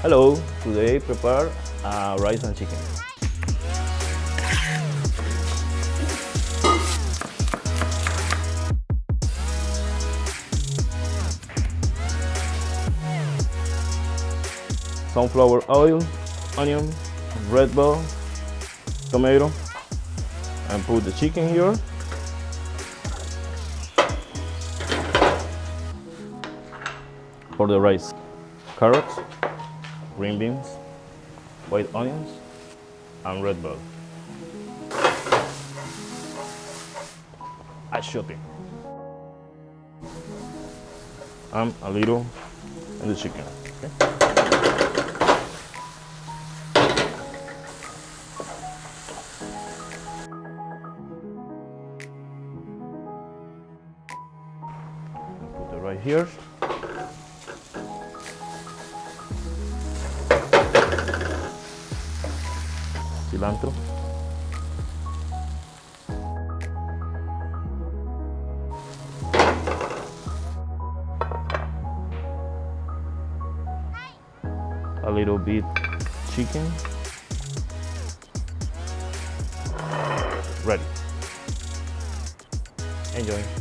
Hello, today prepare rice and chicken. Sunflower oil, onion, red bell, tomato, and put the chicken here. For the rice, carrots, green beans, white onions, and red bell. I shot it. And a little in the chicken. Okay? Put it right here. Cilantro. A little bit chicken. Ready. Enjoy.